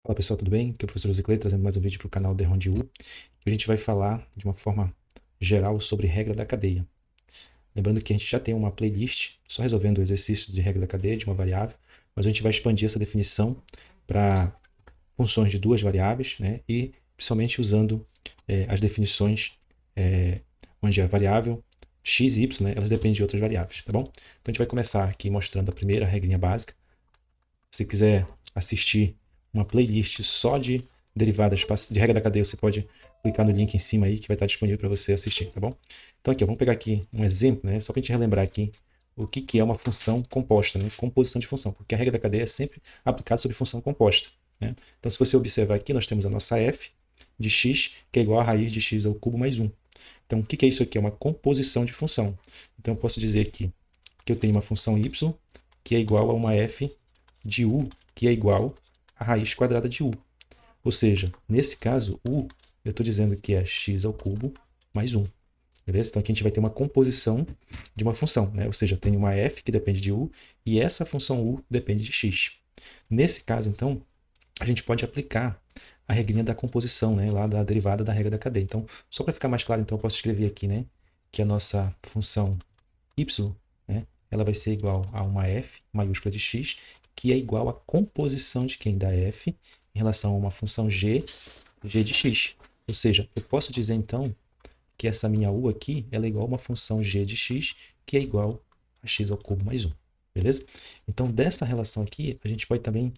Fala pessoal, tudo bem? Aqui é o professor Ziclei, trazendo mais um vídeo para o canal DRONDU. E a gente vai falar de uma forma geral sobre regra da cadeia. Lembrando que a gente já tem uma playlist só resolvendo o exercício de regra da cadeia de uma variável, mas a gente vai expandir essa definição para funções de duas variáveis, né? E principalmente usando as definições onde a variável x e y, né, elas dependem de outras variáveis, tá bom? Então a gente vai começar aqui mostrando a primeira regrinha básica. Se quiser assistir uma playlist só de derivadas de regra da cadeia, você pode clicar no link em cima aí que vai estar disponível para você assistir, tá bom? Então aqui, ó, vamos pegar aqui um exemplo, né? Só para a gente relembrar aqui o que é uma função composta, né? Composição de função, porque a regra da cadeia é sempre aplicada sobre função composta, né? Então se você observar aqui, nós temos a nossa f de x, que é igual a raiz de x ao cubo mais 1. Então o que é isso aqui? É uma composição de função. Então eu posso dizer aqui que eu tenho uma função y que é igual a uma f de u, que é igual a raiz quadrada de u. Ou seja, nesse caso, u, eu estou dizendo que é x ao cubo mais 1. Beleza? Então aqui a gente vai ter uma composição de uma função, né? Ou seja, tem uma f que depende de u e essa função u depende de x. Nesse caso, então, a gente pode aplicar a regrinha da composição, né? Lá da derivada da regra da cadeia. Então, só para ficar mais claro, então, eu posso escrever aqui, né? Que a nossa função y, né? Ela vai ser igual a uma f maiúscula de x, que é igual à composição de quem? Da f em relação a uma função g de x. Ou seja, eu posso dizer então que essa minha u aqui ela é igual a uma função g de x, que é igual a x ao cubo mais 1. Beleza? Então, dessa relação aqui, a gente pode também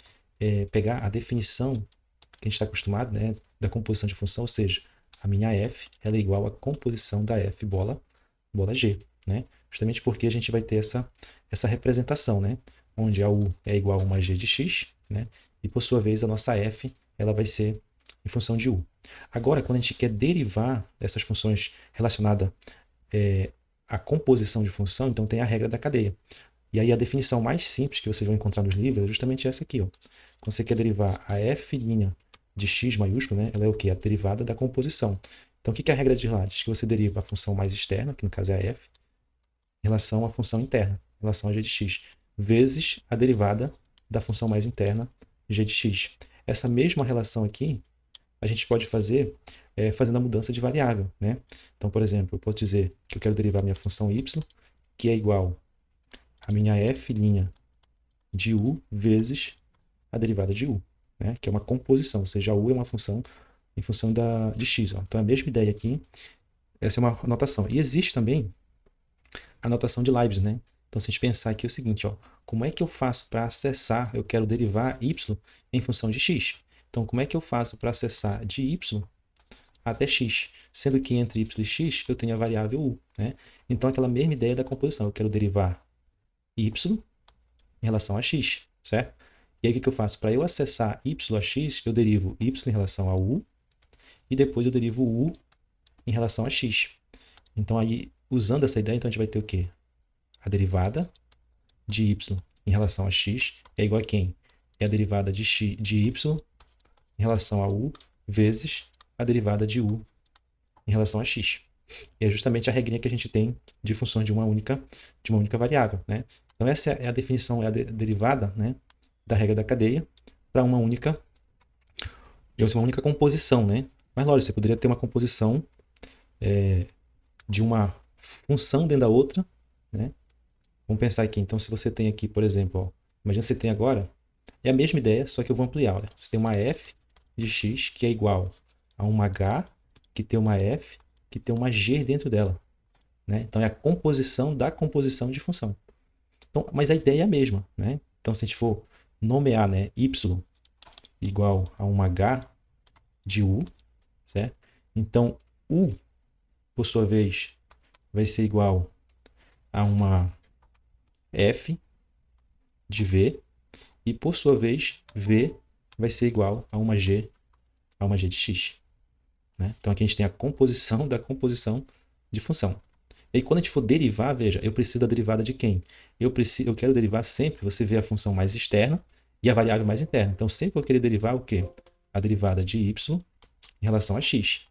pegar a definição que a gente está acostumado, né, da composição de função, ou seja, a minha f ela é igual à composição da f bola g, né? Justamente porque a gente vai ter essa representação, né? Onde a u é igual a uma g de x, né? E por sua vez a nossa f ela vai ser em função de u. Agora, quando a gente quer derivar essas funções relacionadas à composição de função, então tem a regra da cadeia. E aí a definição mais simples que vocês vão encontrar nos livros é justamente essa aqui, ó. Quando você quer derivar a f' de x maiúsculo, né? Ela é o quê? A derivada da composição. Então o que a regra diz lá? Diz que você deriva a função mais externa, que no caso é a f, em relação à função interna, em relação a g de x, vezes a derivada da função mais interna, g de x. Essa mesma relação aqui, a gente pode fazer fazendo a mudança de variável, né? Então, por exemplo, eu posso dizer que eu quero derivar minha função y, que é igual a minha f' de u vezes a derivada de u, né? Que é uma composição, ou seja, a u é uma função em função de x. Ó. Então, é a mesma ideia aqui, essa é uma notação. E existe também a notação de Leibniz, né? Então, se a gente pensar aqui é o seguinte, ó, como é que eu faço para acessar, eu quero derivar y em função de x. Então, como é que eu faço para acessar de y até x? Sendo que entre y e x eu tenho a variável u, né? Então, aquela mesma ideia da composição, eu quero derivar y em relação a x, certo? E aí o que eu faço? Para eu acessar y a x, eu derivo y em relação a u e depois eu derivo u em relação a x. Então, aí, usando essa ideia, então a gente vai ter o quê? A derivada de y em relação a x é igual a quem? É a derivada de y em relação a u vezes a derivada de u em relação a x. E é justamente a regrinha que a gente tem de funções de uma única variável, né? Então essa é a definição, é a derivada, né, da regra da cadeia para uma única composição, né? Mas lógico, você poderia ter uma composição de uma função dentro da outra, né? Vamos pensar aqui, então se você tem aqui, por exemplo, ó, imagina que você tem agora, é a mesma ideia, só que eu vou ampliar, olha. Você tem uma f de x que é igual a uma h que tem uma f que tem uma g dentro dela, né? Então é a composição da composição de função. Então, mas a ideia é a mesma, né? Então se a gente for nomear, né, y igual a uma h de u, certo? Então u, por sua vez, vai ser igual a uma f de v e por sua vez v vai ser igual a uma g de x, né? Então aqui a gente tem a composição da composição de função. E aí, quando a gente for derivar, veja, eu preciso da derivada de quem? Eu quero derivar sempre, você vê a função mais externa e a variável mais interna. Então, sempre eu vou querer derivar o quê? A derivada de y em relação a x.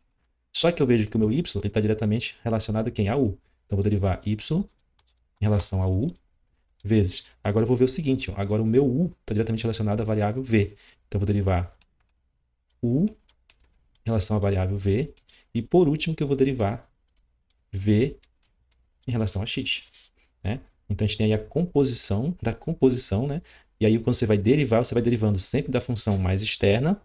Só que eu vejo que o meu y está diretamente relacionado a quem? A u. Então, eu vou derivar y em relação a u vezes. Agora eu vou ver o seguinte, ó, agora o meu u está diretamente relacionado à variável v. Então, eu vou derivar u em relação à variável v, e por último que eu vou derivar v em relação a x, né? Então a gente tem aí a composição da composição, né? E aí quando você vai derivar, você vai derivando sempre da função mais externa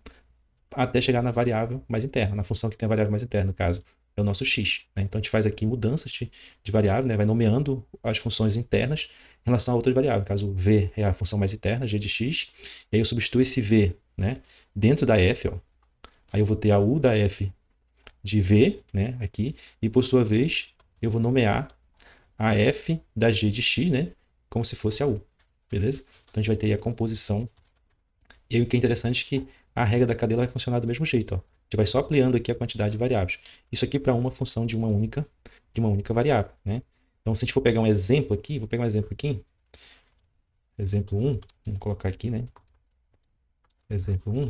até chegar na variável mais interna, na função que tem a variável mais interna, no caso, é o nosso x, né? Então a gente faz aqui mudanças de variável, né? Vai nomeando as funções internas em relação a outras variáveis. No caso, v é a função mais interna, g de x, e aí eu substituo esse v, né, dentro da f, ó. Aí eu vou ter a u da f de v, né, aqui, e por sua vez eu vou nomear a f da g de x, né, como se fosse a u, beleza? Então a gente vai ter aí a composição. E aí o que é interessante é que a regra da cadeia vai funcionar do mesmo jeito, ó. A gente vai só ampliando aqui a quantidade de variáveis. Isso aqui para uma função de uma única variável, né? Então se a gente for pegar um exemplo aqui, vou pegar um exemplo aqui. Exemplo 1, vamos colocar aqui, né? Exemplo 1.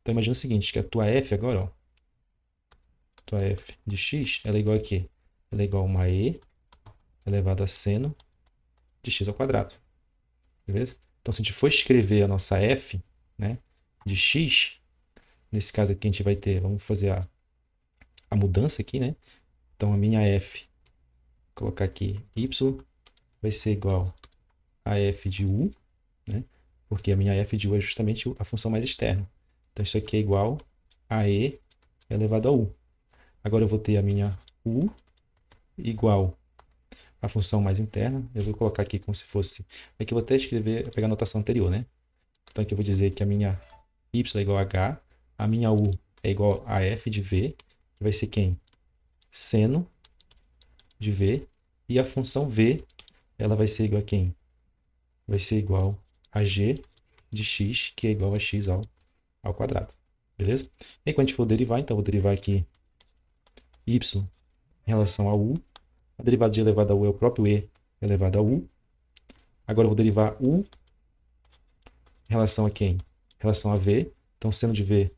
Então imagina o seguinte, que a tua f agora, ó, tua f de x, ela é igual a quê? Ela é igual a uma e elevado a seno de x ao quadrado. Beleza? Então, se a gente for escrever a nossa f, né, de x, nesse caso aqui a gente vai ter, vamos fazer a mudança aqui, né? Então, a minha f, vou colocar aqui y, vai ser igual a f de u, né? Porque a minha f de u é justamente a função mais externa. Então, isso aqui é igual a e elevado a u. Agora eu vou ter a minha u igual a função mais interna. Eu vou colocar aqui como se fosse... Aqui eu vou até escrever, pegar a notação anterior, né? Então aqui eu vou dizer que a minha y é igual a h, a minha u é igual a f de v, que vai ser quem? Seno de v, e a função v, ela vai ser igual a quem? Vai ser igual a g de x, que é igual a x ao quadrado. Beleza? E aí quando a gente for derivar, então eu vou derivar aqui y em relação a u. A derivada de elevado a u é o próprio e elevado a u. Agora eu vou derivar u em relação a quem? Em relação a v. Então, seno de v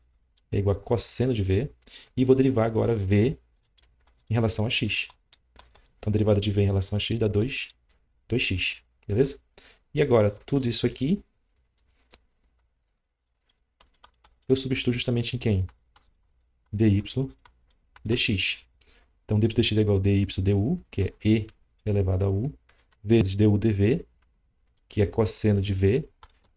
é igual a cosseno de v. E vou derivar agora v em relação a x. Então, a derivada de v em relação a x dá 2x. Beleza? E agora, tudo isso aqui eu substituo justamente em quem? dy dx. Então, dy dx é igual a dy du, que é e elevado a u, vezes du dv, que é cosseno de v,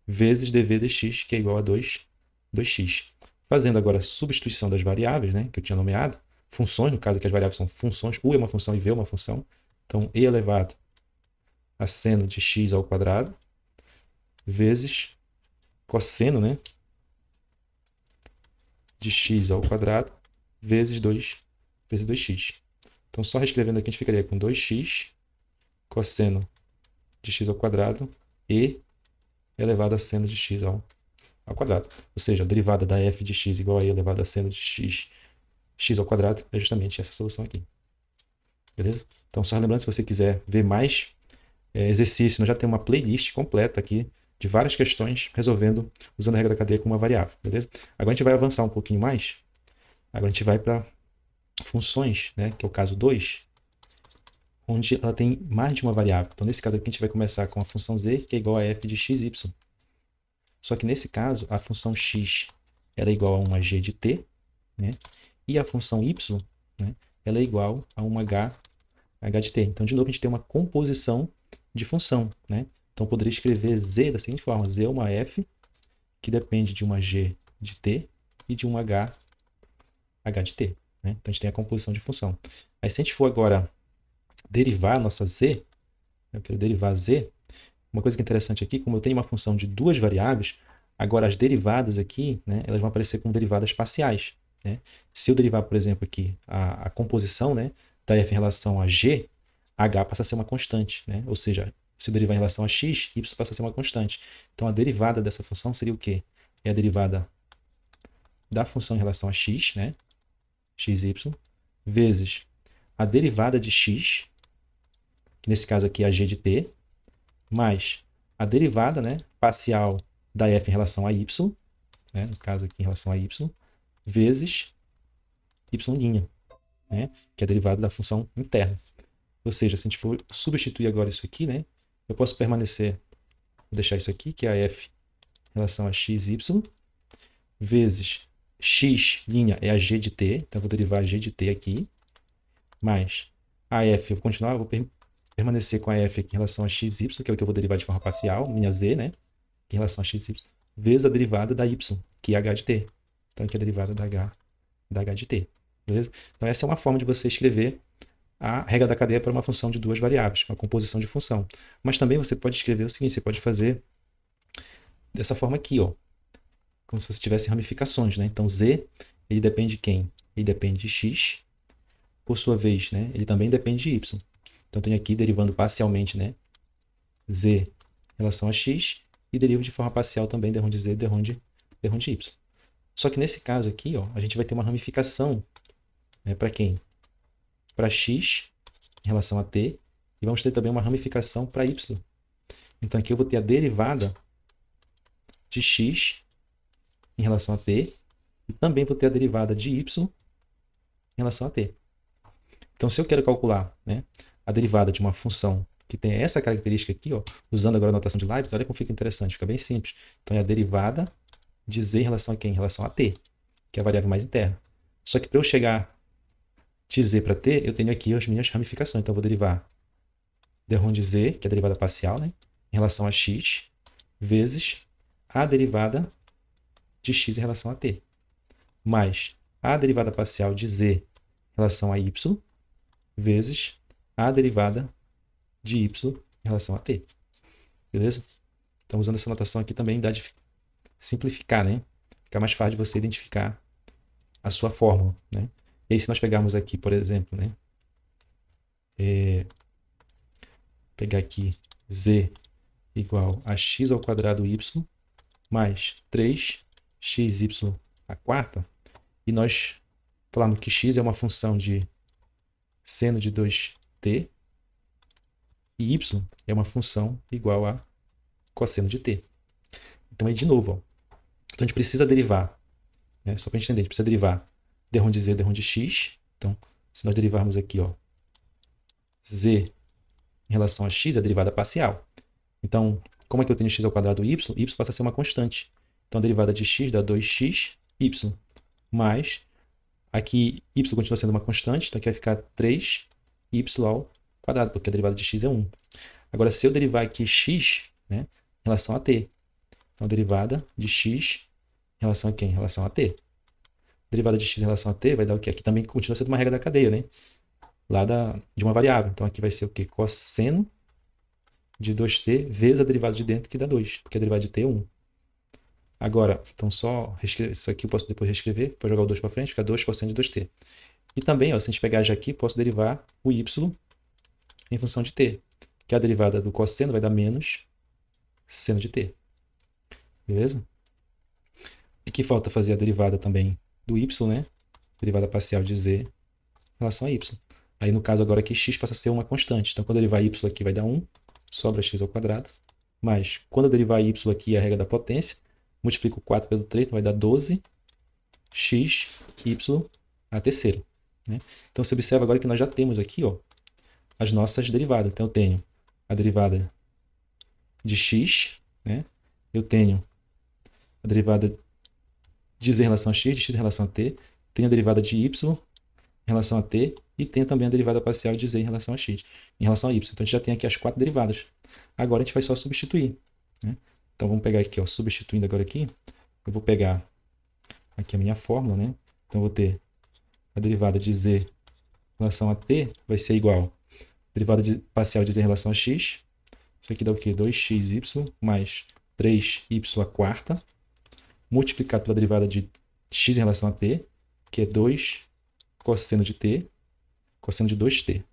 vezes dv dx, que é igual a 2x. Fazendo agora a substituição das variáveis, né, que eu tinha nomeado, funções, no caso aqui as variáveis são funções, u é uma função e v é uma função. Então, e elevado a seno de x ao quadrado, vezes cosseno, né, de x ao quadrado, vezes 2x. Então, só reescrevendo aqui, a gente ficaria com 2x cosseno de x ao quadrado e elevado a seno de x ao quadrado. Ou seja, a derivada da f de x igual a e elevado a seno de x ao quadrado é justamente essa solução aqui. Beleza? Então, só lembrando, se você quiser ver mais exercícios, nós já temos uma playlist completa aqui de várias questões resolvendo usando a regra da cadeia como uma variável. Beleza? Agora a gente vai avançar um pouquinho mais. Agora a gente vai para funções, né, que é o caso 2, onde ela tem mais de uma variável. Então, nesse caso aqui, a gente vai começar com a função z, que é igual a f de xy. Só que nesse caso, a função x ela é igual a uma g de t, né? E a função y, né, ela é igual a uma h de t. Então, de novo, a gente tem uma composição de função, né? Então, eu poderia escrever z da seguinte forma. Z é uma f que depende de uma g de t e de um h de t. Né? Então, a gente tem a composição de função. Aí, se a gente for agora derivar a nossa z, eu quero derivar z, uma coisa que é interessante aqui, como eu tenho uma função de duas variáveis, agora as derivadas aqui, né, elas vão aparecer como derivadas parciais. Né? Se eu derivar, por exemplo, aqui a composição, né, da f em relação a g, h passa a ser uma constante. Né? Ou seja, se eu derivar em relação a x, y passa a ser uma constante. Então, a derivada dessa função seria o quê? É a derivada da função em relação a x, né, xy, vezes a derivada de x, que nesse caso aqui é a g de t, mais a derivada, né, parcial da f em relação a y, né, no caso aqui em relação a y, vezes y', né, que é a derivada da função interna. Ou seja, se a gente for substituir agora isso aqui, né, eu posso permanecer, vou deixar isso aqui, que é a f em relação a xy, vezes x' é a g de t, então eu vou derivar g de t aqui, mais a f, eu vou continuar, eu vou permanecer com a f aqui em relação a xy, que é o que eu vou derivar de forma parcial, minha z, né? Em relação a xy, vezes a derivada da y, que é h de t. Então aqui é a derivada da h de t, beleza? Então essa é uma forma de você escrever a regra da cadeia para uma função de duas variáveis, uma composição de função. Mas também você pode escrever o seguinte, você pode fazer dessa forma aqui, ó, como se você tivesse ramificações, né? Então z, ele depende de quem? Ele depende de x, por sua vez, né? Ele também depende de y. Então eu tenho aqui derivando parcialmente, né? Z em relação a x e derivo de forma parcial também derrom de z, derrom de y. Só que nesse caso aqui, ó, a gente vai ter uma ramificação, né, para quem? Para x em relação a t, e vamos ter também uma ramificação para y. Então aqui eu vou ter a derivada de x em relação a t, e também vou ter a derivada de y em relação a t. Então se eu quero calcular, né, a derivada de uma função que tem essa característica aqui, ó, usando agora a notação de Leibniz, olha como fica interessante, fica bem simples. Então é a derivada de z em relação a quem? Em relação a t, que é a variável mais interna. Só que para eu chegar de z para t, eu tenho aqui as minhas ramificações. Então eu vou derivar derrom de z, que é a derivada parcial, né, em relação a x, vezes a derivada de x em relação a t, mais a derivada parcial de z em relação a y, vezes a derivada de y em relação a t. Beleza? Então, usando essa notação aqui também dá de simplificar, né? Fica mais fácil de você identificar a sua fórmula, né? E aí, se nós pegarmos aqui, por exemplo, né? Pegar aqui z igual a x ao quadrado y mais 3xy à quarta, e nós falamos que x é uma função de seno de 2t e y é uma função igual a cosseno de t. Então, aí de novo, ó, então a gente precisa derivar, né? Só para a gente entender, a gente precisa derivar derrom de z, derrom de x. Então, se nós derivarmos aqui, ó, z em relação a x, é a derivada parcial. Então, como é que eu tenho x ao quadrado y? Y passa a ser uma constante. Então, a derivada de x dá 2x, y, mais, aqui y continua sendo uma constante, então aqui vai ficar 3y ao quadrado, porque a derivada de x é 1. Agora, se eu derivar aqui x, né, em relação a t, então a derivada de x em relação a quem? Em relação a t. A derivada de x em relação a t vai dar o quê? Aqui também continua sendo uma regra da cadeia, né? Lá de uma variável. Então aqui vai ser o quê? Cosseno de 2t vezes a derivada de dentro, que dá 2, porque a derivada de t é 1. Agora, então só reescrever, isso aqui eu posso depois reescrever, para jogar o 2 para frente, fica 2 cosseno de 2t. E também, ó, se a gente pegar já aqui, posso derivar o y em função de t, que a derivada do cosseno vai dar menos seno de t. Beleza? E aqui falta fazer a derivada também do y, né? Derivada parcial de z em relação a y. Aí no caso agora aqui x passa a ser uma constante. Então quando eu derivar y aqui vai dar 1, sobra x ao quadrado. Mas quando eu derivar y aqui, a regra da potência, multiplico 4 pelo 3, então vai dar 12x, y a terceira. Né? Então você observa agora que nós já temos aqui, ó, as nossas derivadas. Então eu tenho a derivada de x, né? Eu tenho a derivada de z em relação a x, de x em relação a t, tenho a derivada de y em relação a t e tenho também a derivada parcial de z em relação a x, em relação a y. Então a gente já tem aqui as 4 derivadas. Agora a gente vai só substituir, né? Então vamos pegar aqui, ó, substituindo agora aqui, eu vou pegar aqui a minha fórmula, né? Então eu vou ter a derivada de z em relação a t vai ser igual a derivada parcial de z em relação a x. Isso aqui dá o quê? 2xy mais 3y à quarta, multiplicado pela derivada de x em relação a t, que é 2 cosseno de t, cosseno de 2t.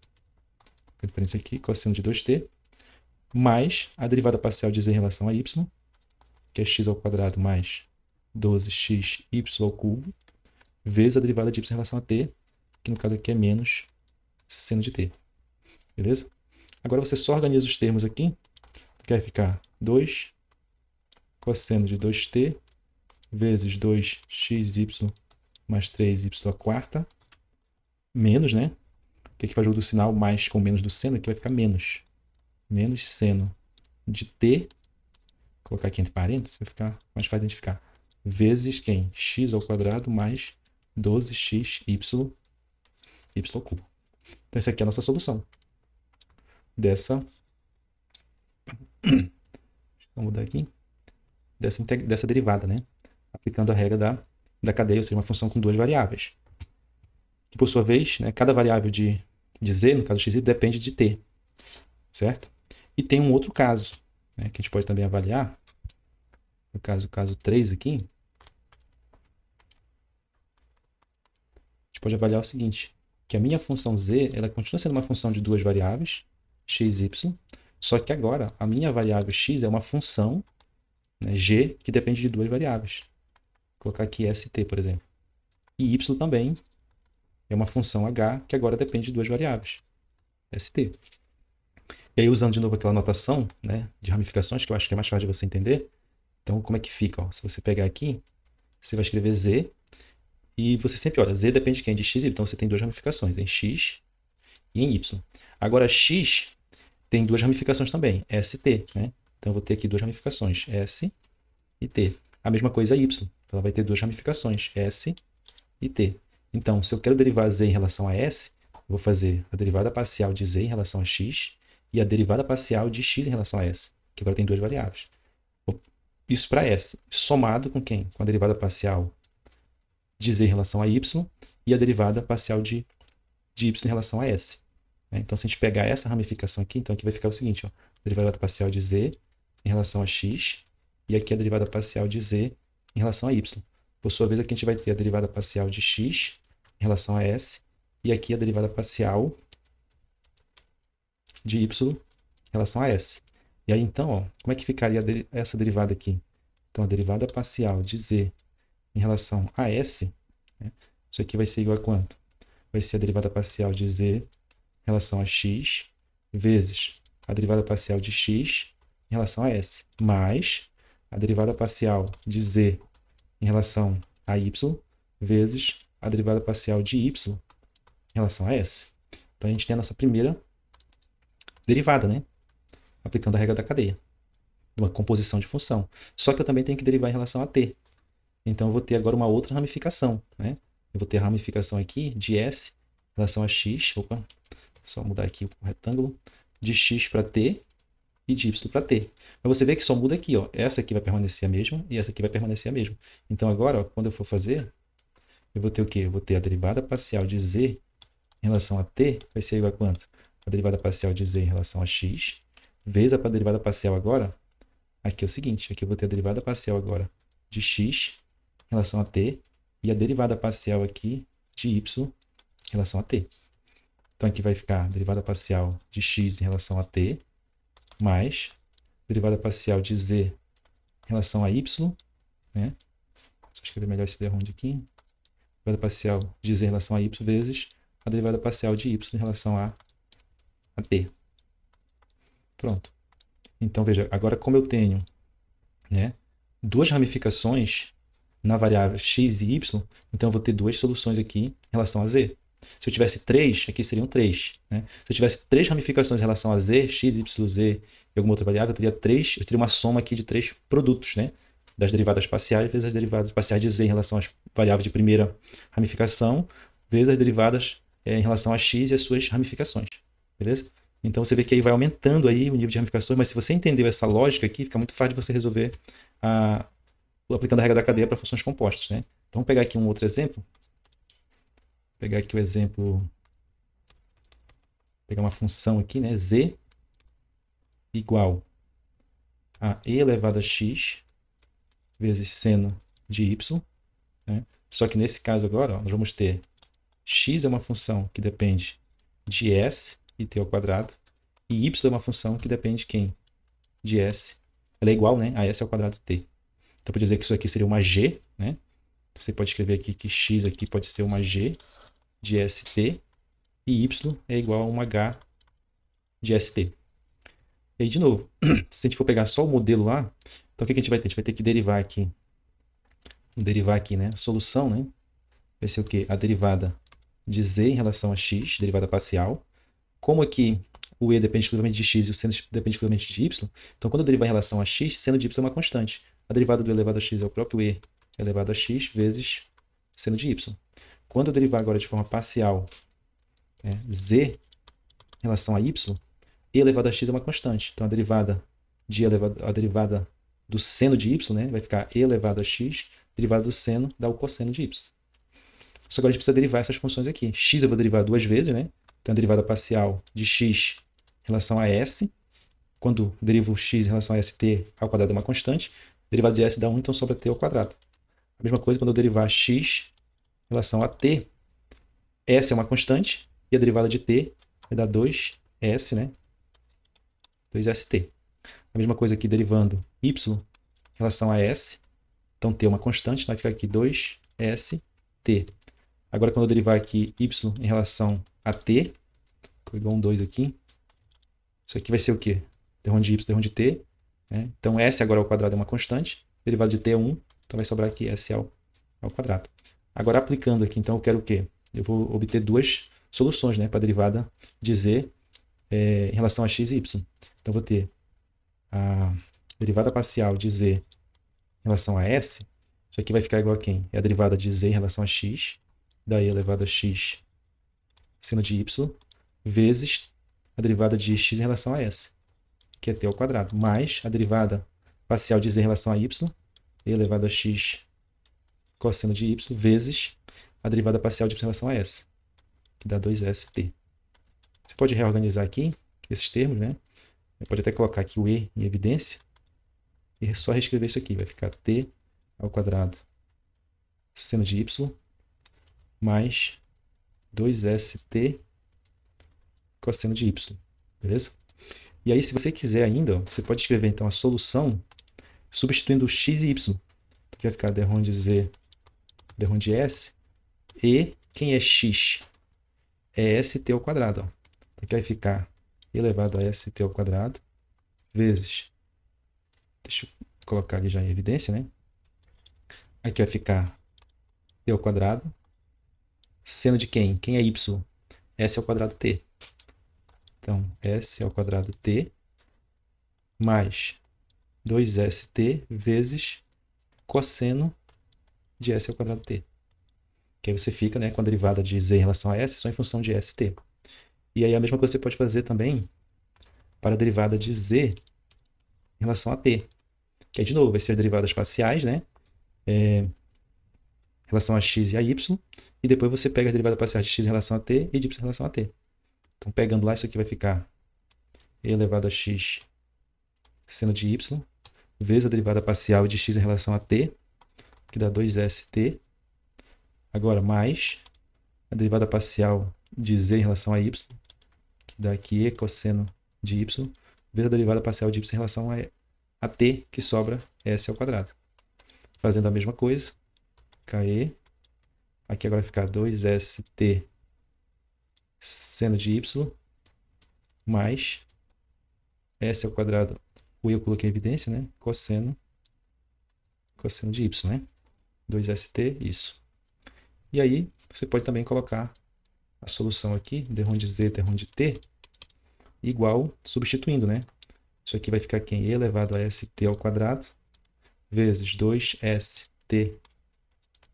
Vou isso aqui, cosseno de 2t, mais a derivada parcial de z em relação a y, que é x ao quadrado mais 12xy ao cubo, vezes a derivada de y em relação a t, que no caso aqui é menos seno de t. Beleza? Agora você só organiza os termos aqui, que vai ficar 2 cosseno de 2t vezes 2xy mais 3y à quarta, menos, né? Porque aqui faz o jogo do sinal mais com menos do seno, aqui vai ficar menos. Menos seno de t, vou colocar aqui entre parênteses, vai ficar mais fácil de identificar. vezes quem? X ao quadrado mais 12xy, y cubo. Então, essa aqui é a nossa solução dessa... Vamos mudar aqui. Dessa derivada, né? Aplicando a regra da cadeia, ou seja, uma função com duas variáveis. Que, por sua vez, né, cada variável de z, no caso xy, depende de t. Certo? E tem um outro caso, né, que a gente pode também avaliar. No caso 3 aqui, a gente pode avaliar o seguinte, que a minha função z, ela continua sendo uma função de duas variáveis, x e y, só que agora a minha variável x é uma função, né, g, que depende de duas variáveis. Vou colocar aqui st, por exemplo. E y também é uma função h, que agora depende de duas variáveis, st. E aí, usando de novo aquela notação, né, de ramificações, que eu acho que é mais fácil de você entender, então como é que fica? Ó? Se você pegar aqui, você vai escrever z, e você sempre olha, z depende de quem? De x e y. Então você tem duas ramificações, em x e em y. Agora, x tem duas ramificações também, st. Né? Então eu vou ter aqui duas ramificações, s e t. A mesma coisa y. Então ela vai ter duas ramificações, s e t. Então, se eu quero derivar z em relação a s, eu vou fazer a derivada parcial de z em relação a x e a derivada parcial de x em relação a s, que agora tem duas variáveis. Isso para s, somado com quem? Com a derivada parcial de z em relação a y e a derivada parcial de y em relação a s. Então, se a gente pegar essa ramificação aqui, então aqui vai ficar o seguinte, ó, derivada parcial de z em relação a x e aqui a derivada parcial de z em relação a y. Por sua vez, aqui a gente vai ter a derivada parcial de x em relação a s e aqui a derivada parcial de y em relação a s. E aí, então, ó, como é que ficaria essa derivada aqui? Então, a derivada parcial de z em relação a s, né, isso aqui vai ser igual a quanto? Vai ser a derivada parcial de z em relação a x vezes a derivada parcial de x em relação a s, mais a derivada parcial de z em relação a y vezes a derivada parcial de y em relação a s. Então, a gente tem a nossa primeira derivada, né? Aplicando a regra da cadeia, de uma composição de função. Só que eu também tenho que derivar em relação a t. Então, eu vou ter agora uma outra ramificação, né? Eu vou ter a ramificação aqui de s em relação a x, opa, só mudar aqui o retângulo, de x para t e de y para t. Mas você vê que só muda aqui, ó. Essa aqui vai permanecer a mesma e essa aqui vai permanecer a mesma. Então, agora, ó, quando eu for fazer, eu vou ter o quê? Eu vou ter a derivada parcial de z em relação a t, vai ser igual a quanto? A derivada parcial de z em relação a x, vezes a derivada parcial agora, aqui é o seguinte, aqui eu vou ter a derivada parcial agora de x em relação a t e a derivada parcial aqui de y em relação a t. Então aqui vai ficar a derivada parcial de x em relação a t mais derivada parcial de z em relação a y, né? Deixa eu escrever melhor esse derronde aqui. Derivada parcial de z em relação a y vezes a derivada parcial de y em relação a t. Pronto. Então, veja, agora como eu tenho, né, duas ramificações na variável x e y, então eu vou ter duas soluções aqui em relação a z. Se eu tivesse 3, aqui seriam 3. Né? Se eu tivesse 3 ramificações em relação a z, x, y, z e alguma outra variável, eu teria uma soma aqui de 3 produtos, né? Das derivadas parciais vezes as derivadas parciais de z em relação às variáveis de primeira ramificação, vezes as derivadas em relação a x e as suas ramificações. Beleza? Então você vê que aí vai aumentando aí o nível de ramificações, mas se você entendeu essa lógica aqui, fica muito fácil de você resolver aplicando a regra da cadeia para funções compostas. Né? Então vamos pegar aqui um outro exemplo. Vou pegar aqui o exemplo, pegar uma função aqui, né? Z igual a e elevado a x vezes seno de y. Né? Só que nesse caso agora, ó, nós vamos ter x é uma função que depende de s e t ao quadrado, e y é uma função que depende de quem? De s. Ela é igual, né, a s ao quadrado t. Então, pode dizer que isso aqui seria uma g, né? Você pode escrever aqui que x aqui pode ser uma g de st e y é igual a uma h de st. E aí, de novo, se a gente for pegar só o modelo lá, então o que a gente vai ter? A gente vai ter que derivar aqui, né? A solução, né? Vai ser o quê? A derivada de z em relação a x, derivada parcial. Como aqui o e depende exclusivamente de x e o seno depende exclusivamente de y, então quando eu derivar em relação a x, seno de y é uma constante. A derivada do elevado a x é o próprio e elevado a x vezes seno de y. Quando eu derivar agora de forma parcial, né, z em relação a y, e elevado a x é uma constante. Então, a derivada do seno de y, né, vai ficar e elevado a x, derivada do seno dá o cosseno de y. Só que agora a gente precisa derivar essas funções aqui. X eu vou derivar duas vezes, né? Então, a derivada parcial de x em relação a s. Quando derivo x em relação a st ao quadrado é uma constante. Derivada de s dá 1, então sobra t ao quadrado. A mesma coisa quando eu derivar x em relação a t. S é uma constante e a derivada de t vai dar 2s, né? 2st. A mesma coisa aqui derivando y em relação a s. Então, t é uma constante, então vai ficar aqui 2st. Agora, quando eu derivar aqui y em relação a t, vou igual um 2 aqui. Isso aqui vai ser o quê? Derivando de y, derivando de t. Né? Então, s agora ao quadrado é uma constante. Derivado de t é 1, então vai sobrar aqui s ao quadrado. Agora, aplicando aqui, então, eu quero o quê? Eu vou obter duas soluções, né, para a derivada de z em relação a x e y. Então, vou ter a derivada parcial de z em relação a s. Isso aqui vai ficar igual a quem? É a derivada de z em relação a x, daí elevado a x seno de y, vezes a derivada de x em relação a s, que é t ao quadrado, mais a derivada parcial de z em relação a y, elevado a x cosseno de y, vezes a derivada parcial de y em relação a s, que dá 2st. Você pode reorganizar aqui esses termos, né? Você pode até colocar aqui o e em evidência e só reescrever isso aqui. Vai ficar t ao quadrado seno de y mais 2st cosseno de y. Beleza? E aí, se você quiser ainda, você pode escrever então a solução substituindo x e y. Aqui vai ficar derrom de z, derrom de s. E quem é x? É st ao quadrado. Ó. Aqui vai ficar elevado a st ao quadrado vezes... Deixa eu colocar ali já em evidência, né? Aqui vai ficar t ao quadrado. Seno de quem? Quem é y? S ao quadrado t. Então, s ao quadrado t mais 2st vezes cosseno de s ao quadrado t. Que aí você fica, né, com a derivada de z em relação a s só em função de st. E aí a mesma coisa você pode fazer também para a derivada de z em relação a t. Que aí, de novo, vai ser as derivadas parciais, né? Em relação a x e a y. E depois você pega a derivada parcial de x em relação a t e de y em relação a t. Então, pegando lá, isso aqui vai ficar e elevado a x seno de y, vezes a derivada parcial de x em relação a t, que dá 2st. Agora, mais a derivada parcial de z em relação a y, que dá aqui e cosseno de y, vezes a derivada parcial de y em relação a t, que sobra s ao quadrado. Fazendo a mesma coisa, e aqui agora vai ficar 2st seno de y mais s ao quadrado, o eu coloquei em evidência, né? Cosseno de y, né? 2st, isso. E aí, você pode também colocar a solução aqui, derrom de z, derrom de t, igual, substituindo, né? Isso aqui vai ficar quem? E elevado a st ao quadrado, vezes 2st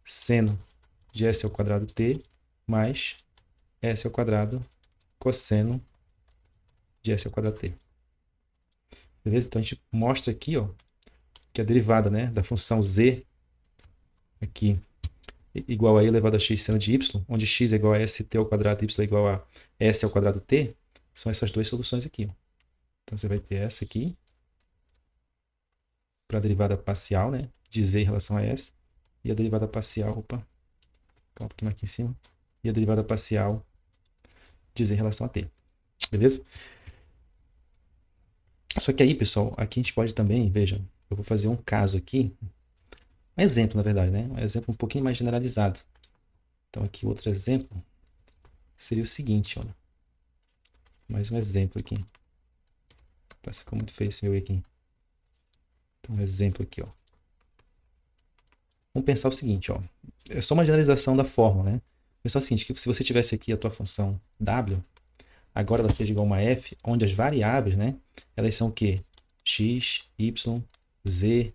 seno de s ao quadrado t, mais s ao quadrado cosseno de s ao quadrado t. Beleza? Então, a gente mostra aqui, ó, que a derivada, né, da função z aqui igual a e elevado a x seno de y, onde x é igual a st ao quadrado e y é igual a s ao quadrado t, são essas duas soluções aqui. Ó. Então, você vai ter essa aqui para a derivada parcial, né, de z em relação a s, e a derivada parcial, um pouquinho aqui em cima, e a derivada parcial de z em relação a t. Beleza? Só que aí, pessoal, aqui a gente pode também, veja, eu vou fazer um caso aqui, um exemplo, na verdade, né? Um exemplo um pouquinho mais generalizado. Então, aqui outro exemplo seria o seguinte, olha. Mais um exemplo aqui. Parece que ficou muito feio esse meu aqui. Então, um exemplo aqui, ó. Vamos pensar o seguinte, ó. É só uma generalização da fórmula, né? Pensar o seguinte, que se você tivesse aqui a tua função w, agora ela seja igual a uma f, onde as variáveis, né? Elas são o quê? X, y, z,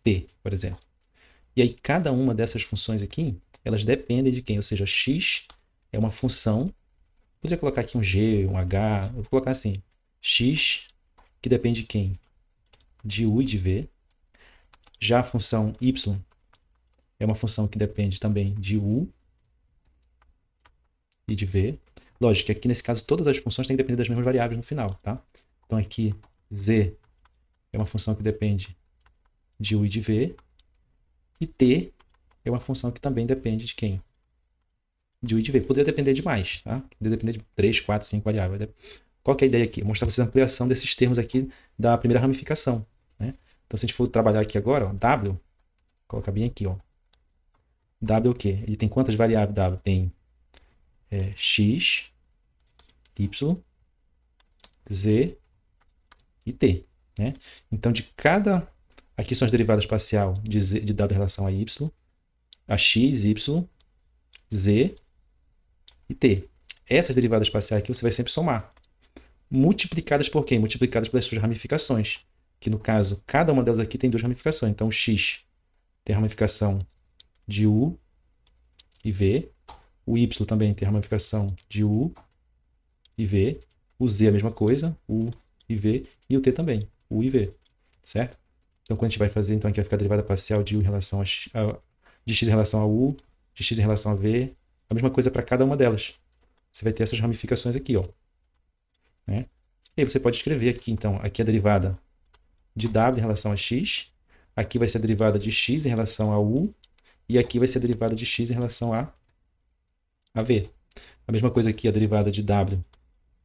t, por exemplo. E aí cada uma dessas funções aqui, elas dependem de quem? Ou seja, x é uma função, poderia colocar aqui um g, um h, eu vou colocar assim, x que depende de quem? De u e de v. Já a função y é uma função que depende também de u e de v. Lógico que aqui nesse caso todas as funções têm que depender das mesmas variáveis no final, tá? Então aqui z é uma função que depende de u e de v. E t é uma função que também depende de quem? De u e de v. Poderia depender de mais, tá? Poderia depender de 3, 4, 5 variáveis. Qual que é a ideia aqui? Mostrar para vocês a ampliação desses termos aqui da primeira ramificação, né? Então se a gente for trabalhar aqui agora, ó, w, coloca bem aqui, ó. W é o quê? Ele tem quantas variáveis W? Tem x, y, z e t, né? Então, de cada... Aqui são as derivadas parcial de W em relação a y, a x, y, z e t. Essas derivadas parciais aqui você vai sempre somar. Multiplicadas por quem? Multiplicadas pelas suas ramificações. Que, no caso, cada uma delas aqui tem duas ramificações. Então, o x tem a ramificação de u e v. O y também tem a ramificação de u e v. O z é a mesma coisa, u e v. E o t também, u e v. Certo? Então, quando a gente vai fazer, então aqui vai ficar a derivada parcial de u em relação de x em relação a u, de x em relação a v. A mesma coisa para cada uma delas. Você vai ter essas ramificações aqui, ó. Né? E aí você pode escrever aqui, então, aqui a derivada de w em relação a x. Aqui vai ser a derivada de x em relação a u. E aqui vai ser a derivada de x em relação a v. A mesma coisa aqui, a derivada de w em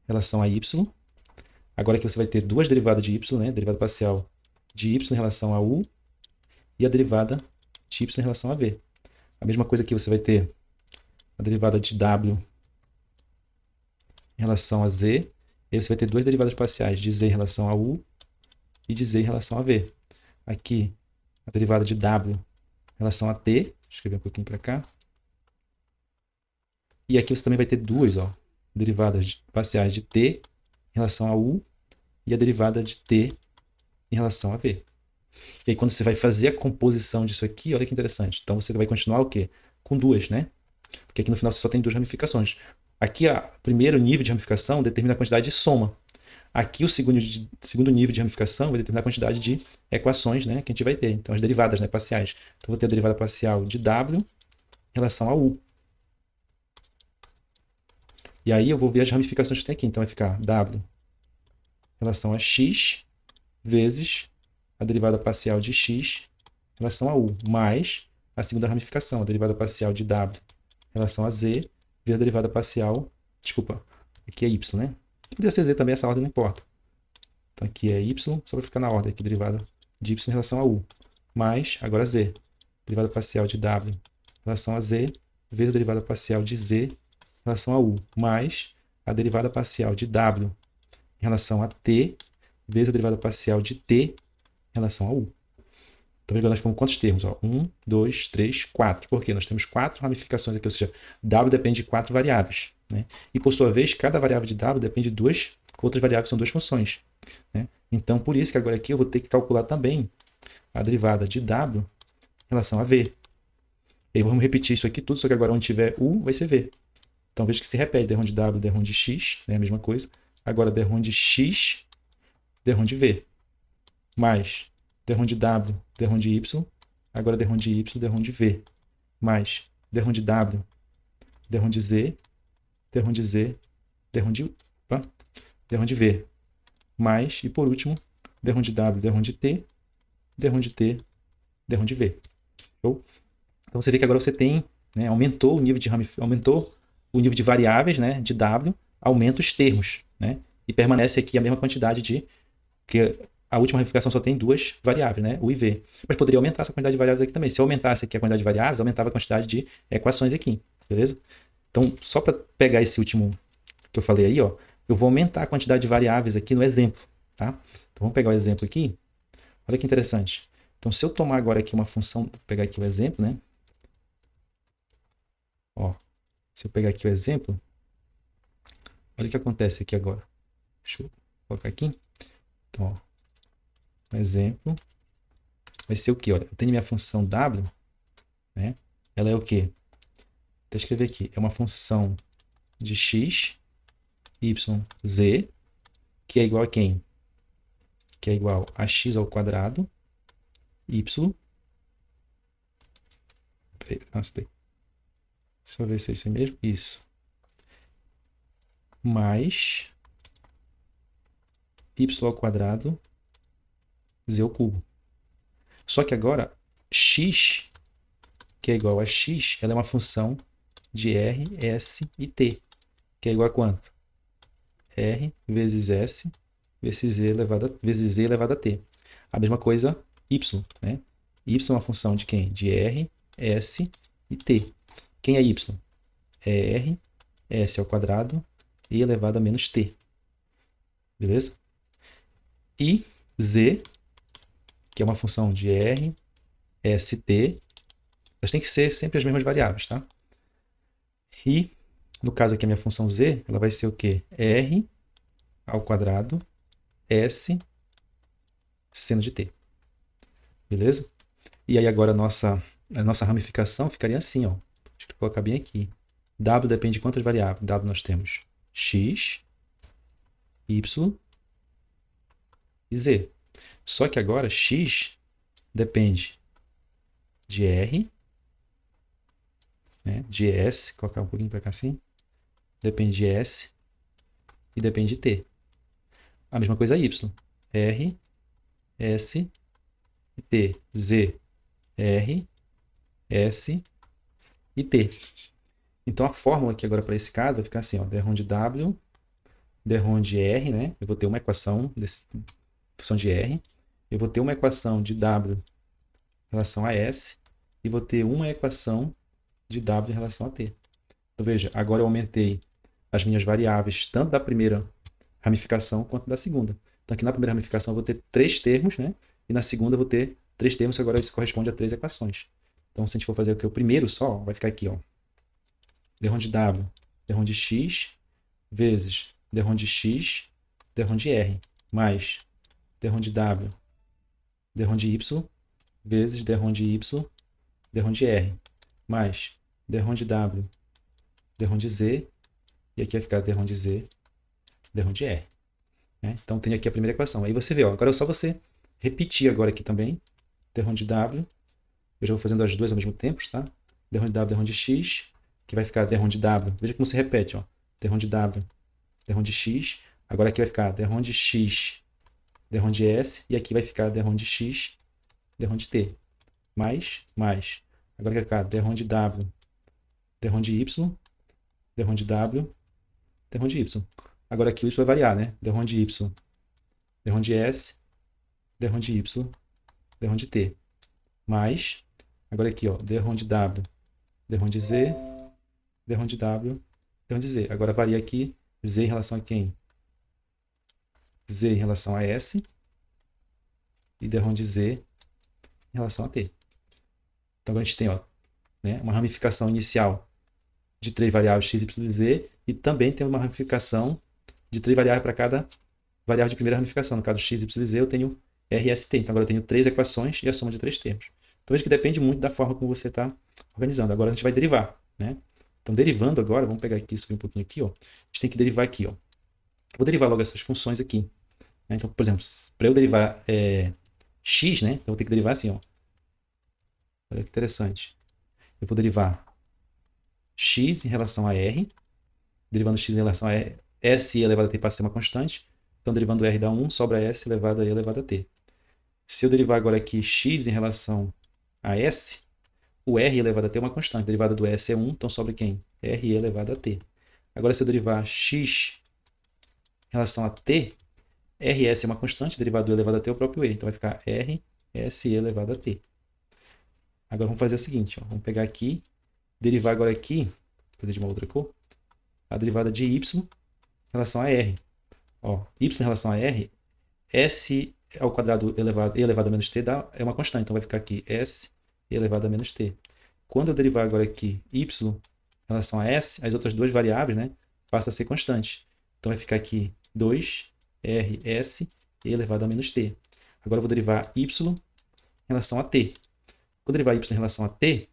relação a y. Agora aqui você vai ter duas derivadas de y, né? Derivada parcial de y em relação a u e a derivada de y em relação a v. A mesma coisa aqui você vai ter a derivada de w em relação a z. E aí você vai ter duas derivadas parciais de z em relação a u e de z em relação a v. Aqui a derivada de w em relação a t. Deixa eu escrever um pouquinho para cá. E aqui você também vai ter duas, ó, derivadas parciais de t em relação a u e a derivada de t em relação a v. E aí quando você vai fazer a composição disso aqui, olha que interessante. Então você vai continuar o quê? Com duas, né? Porque aqui no final você só tem duas ramificações. Aqui o primeiro nível de ramificação determina a quantidade de soma. Aqui o segundo nível de ramificação vai determinar a quantidade de equações, né, que a gente vai ter. Então as derivadas, né, parciais. Então vou ter a derivada parcial de w em relação a u. E aí eu vou ver as ramificações que tem aqui. Então vai ficar w em relação a x vezes a derivada parcial de x em relação a u, mais a segunda ramificação, a derivada parcial de w em relação a z, vezes a derivada parcial, desculpa, aqui é y, né? Poderia ser z também, essa ordem não importa. Então aqui é y, só vai ficar na ordem aqui, derivada de y em relação a u, mais, agora z, derivada parcial de w em relação a z, vezes a derivada parcial de z em relação a u, mais a derivada parcial de w em relação a t, vezes a derivada parcial de t em relação a u. Então, nós temos quantos termos? 1, 2, 3, 4. Por quê? Nós temos 4 ramificações aqui, ou seja, w depende de 4 variáveis. Né? E, por sua vez, cada variável de w depende de duas outras variáveis, são duas funções. Né? Então, por isso que agora aqui eu vou ter que calcular também a derivada de w em relação a v. E aí vamos repetir isso aqui tudo, só que agora onde tiver u, vai ser v. Então, veja que se repete, derrom de w, derrom de x, né? A mesma coisa. Agora, derrom de x, derrom de v. Mais derrom de w, derrom de y. Agora, derrom de y, derrom de v. Mais derrom de w, derrom de z, derrom de z, derrom de v. Mais, e por último, derrom de w, derrom de t, derrom de t, derrom de v. Show? Então, você vê que agora você tem, né, aumentou o nível de variáveis, né, de w, aumenta os termos, né, e permanece aqui a mesma quantidade de... que a última ramificação só tem duas variáveis, né, u e v. Mas poderia aumentar essa quantidade de variáveis aqui também. Se eu aumentasse aqui a quantidade de variáveis, aumentava a quantidade de equações aqui, beleza? Então, só para pegar esse último que eu falei aí, ó, eu vou aumentar a quantidade de variáveis aqui no exemplo, tá? Então, vamos pegar o exemplo aqui. Olha que interessante. Então, se eu tomar agora aqui uma função, vou pegar aqui o exemplo, né? Ó, se eu pegar aqui o exemplo, olha o que acontece aqui agora. Deixa eu colocar aqui. Então, ó, um exemplo vai ser o quê? Olha, eu tenho minha função w né? Ela é o quê? Vou escrever aqui. É uma função de x, y, z, que é igual a quem? Que é igual a x ao quadrado, y. Nossa, deixa eu ver se é isso mesmo. Isso. Mais y ao quadrado, z ao cubo. Só que agora, x, que é igual a x, ela é uma função de r, s e t, que é igual a quanto? R vezes s vezes z elevado a t. A mesma coisa y, né? Y é uma função de quem? De r, s e t. Quem é y? É r, s ao quadrado e elevado a menos t. Beleza? E z, que é uma função de r, s, t, elas têm que ser sempre as mesmas variáveis, tá? E, no caso aqui, a minha função z, ela vai ser o quê? R ao quadrado, S, seno de t. Beleza? E aí agora a nossa ramificação ficaria assim, ó. Deixa eu colocar bem aqui. W depende de quantas variáveis? W nós temos x, y e z. Só que agora x depende de R, né? De S, colocar um pouquinho para cá assim. Depende de S e depende de t. A mesma coisa y. R, S e t. Z, R, S e t. Então a fórmula aqui agora para esse caso vai ficar assim, ó, derrom de W, derrom de R, né? Eu vou ter uma equação função de R, eu vou ter uma equação de W em relação a S e vou ter uma equação de W em relação a T. Então veja, agora eu aumentei as minhas variáveis tanto da primeira ramificação quanto da segunda. Então aqui na primeira ramificação eu vou ter 3 termos, né? E na segunda eu vou ter 3 termos, que agora isso corresponde a 3 equações. Então se a gente for fazer o que? O primeiro só, vai ficar aqui, ó. Derrom de W, derrom de x, vezes derrom de x, derrom de r, mais derrom de W, derrom de y, vezes derrom de y, derrom de r, mais derrom de W, derrom de z, e aqui vai ficar derrom de z, derrom de r. Né? Então, tem aqui a primeira equação. Aí você vê, ó, agora é só você repetir agora aqui também, derrom de W, eu já vou fazendo as duas ao mesmo tempo, tá? Derrom de W, derrom de x, que vai ficar derrom de W. Veja como se repete, ó. Derrom de W, derrom de x. Agora aqui vai ficar derrom de x, derrom de s. E aqui vai ficar derrom de x, derrom de t. Mais. Agora vai ficar derrom de W, derrom de y, derrom de W, derrom de y. Agora aqui o y vai variar, né? Derrom de y, derrom de s, derrom de y, derrom de t. Mais. Agora aqui, ó, derrom de W, derrom de z, derrom de W, derrom de z. Agora varia aqui z em relação a quem? Z em relação a S e derrom de z em relação a t. Então agora a gente tem, ó, né, uma ramificação inicial de 3 variáveis x, y e z e também tem uma ramificação de 3 variáveis para cada variável de primeira ramificação. No caso x, y e z eu tenho r, s, t. Então agora eu tenho 3 equações e a soma de 3 termos. Então veja que depende muito da forma como você está organizando. Agora a gente vai derivar, né? Então, derivando agora, vamos pegar aqui, subir um pouquinho aqui, ó. A gente tem que derivar aqui, ó. Vou derivar logo essas funções aqui. Né? Então, por exemplo, para eu derivar x, né? Então, eu vou ter que derivar assim, ó. Olha que interessante. Eu vou derivar x em relação a r. Derivando x em relação a s elevado a t passa a ser uma constante. Então, derivando r dá 1, sobra s elevado a e elevado a t. Se eu derivar agora aqui x em relação a s, o r elevado a t é uma constante. A derivada do s é 1, então sobra quem? r elevado a t. Agora, se eu derivar x em relação a t, rs é uma constante, derivado do elevado a t é o próprio e. Então, vai ficar r, s elevado a t. Agora, vamos fazer o seguinte. Ó, vamos pegar aqui, derivar agora aqui, vou fazer de uma outra cor, a derivada de y em relação a r. Ó, y em relação a r, s ao quadrado elevado a menos t é uma constante. Então, vai ficar aqui s elevado a menos t. Quando eu derivar agora aqui y em relação a s, as outras duas variáveis, né, passam a ser constantes. Então vai ficar aqui 2rs elevado a menos t. Agora eu vou derivar y em relação a t. Quando eu derivar y em relação a t,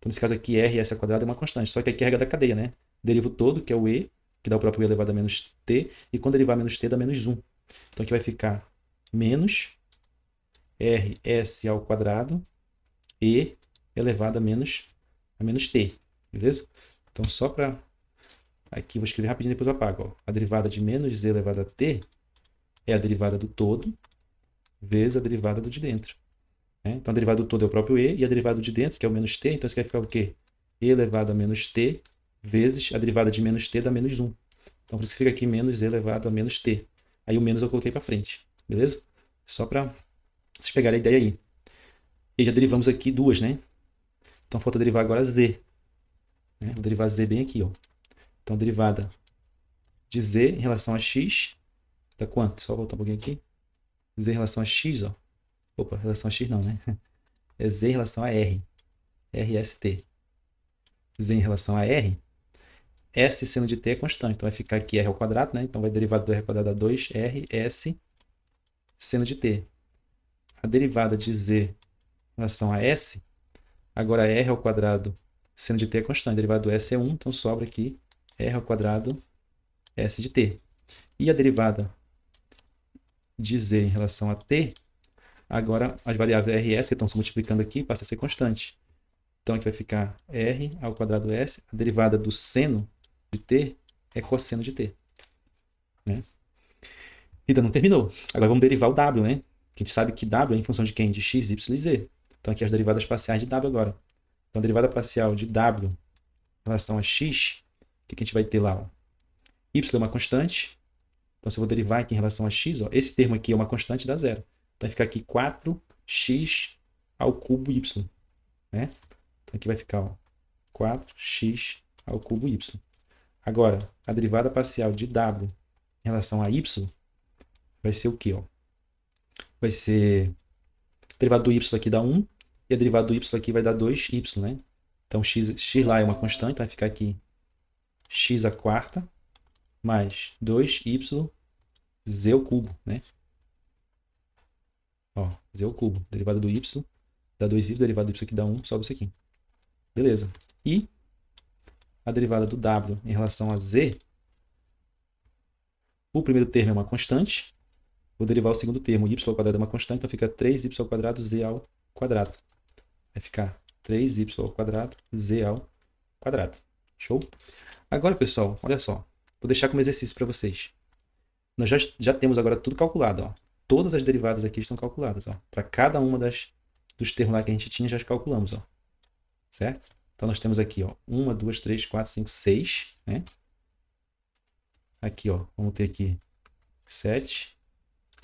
Então, nesse caso aqui, RS ao quadrado é uma constante. Só que aqui é a regra da cadeia, né? Derivo todo, que é o E, que dá o próprio E elevado a menos T. E quando derivar menos T, dá menos 1. Então, aqui vai ficar menos RS ao quadrado E elevado a menos T. Beleza? Então, só para... Aqui, vou escrever rapidinho, depois eu apago. Ó. A derivada de menos Z elevado a T é a derivada do todo vezes a derivada do de dentro. Né? Então, a derivada do todo é o próprio E, e a derivada do de dentro, que é o menos T, então isso vai ficar o quê? E elevado a menos T vezes a derivada de menos T dá menos 1. Então, por isso que fica aqui menos E elevado a menos T. Aí o menos eu coloquei para frente. Beleza? Só para vocês pegarem a ideia aí. E já derivamos aqui duas, né? Então, falta derivar agora Z. Né? Vou derivar Z bem aqui, ó. Então, derivada de Z em relação a X dá quanto? Só voltar um pouquinho aqui. Z em relação a X, ó. Opa, relação a X não, né? É Z em relação a R. RST. Z em relação a R. S seno de T é constante. Então, vai ficar aqui R ao quadrado, né? Então, vai derivada do R ao quadrado a 2RS seno de T. A derivada de Z em relação a S, agora R ao quadrado seno de T é constante. A derivada do S é 1, então sobra aqui R ao quadrado S de T. E a derivada de Z em relação a T, agora as variáveis RS que estão se multiplicando aqui passa a ser constante. Então aqui vai ficar R ao quadrado S, a derivada do seno de T é cosseno de T. Né? Ainda não terminou. Agora vamos derivar o W, né? A gente sabe que W é em função de quem? De x, y e z. Então aqui as derivadas parciais de W agora. Então a derivada parcial de W em relação a x, o que a gente vai ter lá? Ó? Y é uma constante. Então se eu vou derivar aqui em relação a x, ó, esse termo aqui é uma constante, dá zero. Então vai ficar aqui 4x ao cubo y. Né? Então aqui vai ficar ó, 4x ao cubo y. Agora, a derivada parcial de W em relação a y vai ser o quê? Ó? Vai ser... A derivada do y aqui dá 1 e a derivada do y aqui vai dar 2y, né? Então x lá é uma constante, vai ficar aqui x à quarta mais 2y z ao cubo, né? Ó, z ao cubo. Derivada do y dá 2y, derivada do y aqui dá 1, sobe isso aqui. Beleza. E a derivada do w em relação a z, o primeiro termo é uma constante, vou derivar o segundo termo, y ao quadrado é uma constante, então fica 3y ao quadrado z ao quadrado. Vai ficar 3y ao quadrado z ao quadrado. Show? Agora, pessoal, olha só. Vou deixar como exercício para vocês. Nós já temos agora tudo calculado. Ó. Todas as derivadas aqui estão calculadas. Para cada uma dos termos lá que a gente tinha, já calculamos. Ó. Certo? Então, nós temos aqui ó, 1, 2, 3, 4, 5, 6. Né? Aqui, ó, vamos ter aqui 7,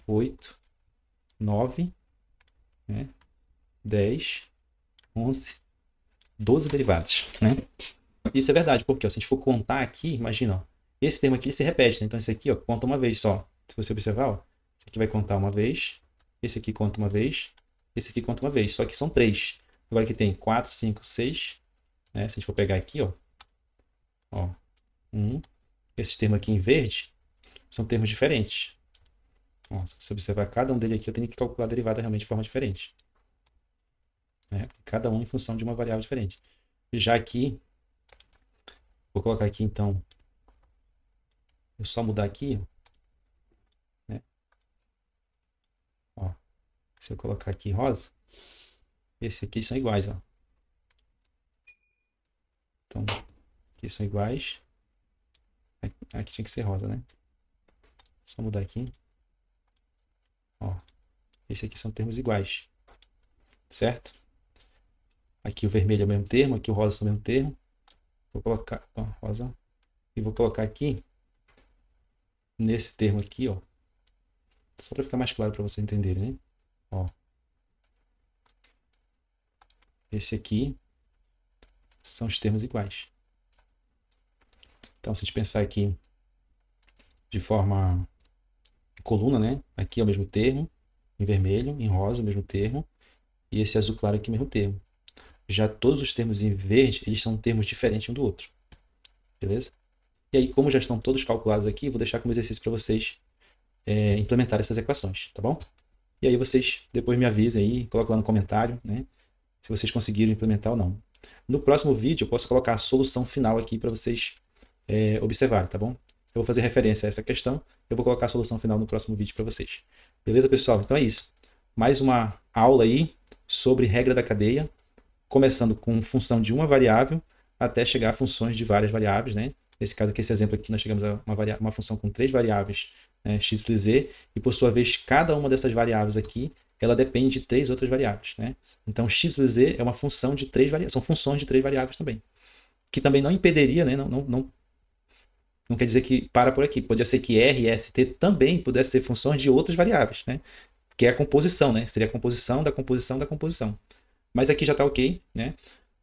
8, 9, né? 10, 11, 12 derivadas. Né? Isso é verdade, porque ó, se a gente for contar aqui, imagina, ó, esse termo aqui se repete, né? Então esse aqui ó, conta uma vez só. Se você observar, ó, esse aqui vai contar uma vez, esse aqui conta uma vez, esse aqui conta uma vez, só que são 3. Agora aqui tem 4, 5, 6, né? Se a gente for pegar aqui, ó, 1, esses termos aqui em verde são termos diferentes. Ó, se você observar cada um deles aqui, eu tenho que calcular a derivada realmente de forma diferente. Né? Cada um em função de uma variável diferente. Já aqui, vou colocar aqui então, vou só mudar aqui, né? Ó, se eu colocar aqui rosa, esses aqui são iguais, ó. Então, aqui são iguais. Aqui tinha que ser rosa, né? Só mudar aqui. Ó, esse aqui são termos iguais, certo? Aqui o vermelho é o mesmo termo, aqui o rosa é o mesmo termo. Vou colocar, ó, rosa, e vou colocar aqui nesse termo aqui, ó, só para ficar mais claro para vocês entenderem, né? Ó, esse aqui são os termos iguais. Então, se a gente pensar aqui de forma coluna, né? Aqui é o mesmo termo, em vermelho, em rosa, o mesmo termo, e esse azul claro aqui é o mesmo termo. Já todos os termos em verde, eles são termos diferentes um do outro. Beleza? E aí, como já estão todos calculados aqui, vou deixar como exercício para vocês implementar essas equações, tá bom? E aí vocês depois me avisem aí, colocam lá no comentário, né? Se vocês conseguiram implementar ou não. No próximo vídeo eu posso colocar a solução final aqui para vocês observarem, tá bom? Eu vou fazer referência a essa questão, eu vou colocar a solução final no próximo vídeo para vocês. Beleza, pessoal? Então é isso. Mais uma aula aí sobre regra da cadeia, começando com função de uma variável até chegar a funções de várias variáveis, né? Nesse caso aqui, esse exemplo aqui, nós chegamos a uma função com 3 variáveis, x e z, e por sua vez, cada uma dessas variáveis aqui, ela depende de 3 outras variáveis, né? Então, x e z é uma função de 3 variáveis, são funções de 3 variáveis também, que também não impediria, né? Não quer dizer que para por aqui. Podia ser que R e ST também pudessem ser funções de outras variáveis, né? Que é a composição, né? Seria a composição da composição da composição. Mas aqui já está ok, né?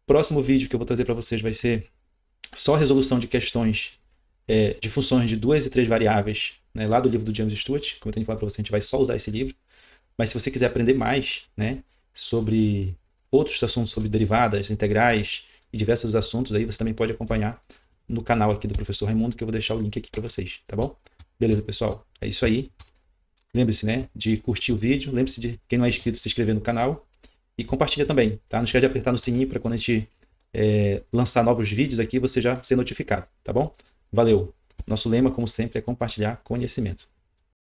Próximo vídeo que eu vou trazer para vocês vai ser só resolução de questões de funções de 2 e 3 variáveis, né? Lá do livro do James Stewart. Como eu tenho falado para você, a gente vai só usar esse livro. Mas se você quiser aprender mais, né, sobre outros assuntos, sobre derivadas, integrais e diversos assuntos, aí você também pode acompanhar no canal aqui do professor Raimundo, que eu vou deixar o link aqui para vocês, tá bom? Beleza, pessoal? É isso aí. Lembre-se, né, de curtir o vídeo. Lembre-se de, quem não é inscrito, se inscrever no canal. E compartilha também, tá? Não esquece de apertar no sininho para quando a gente lançar novos vídeos aqui, você já ser notificado, tá bom? Valeu! Nosso lema, como sempre, é compartilhar conhecimento.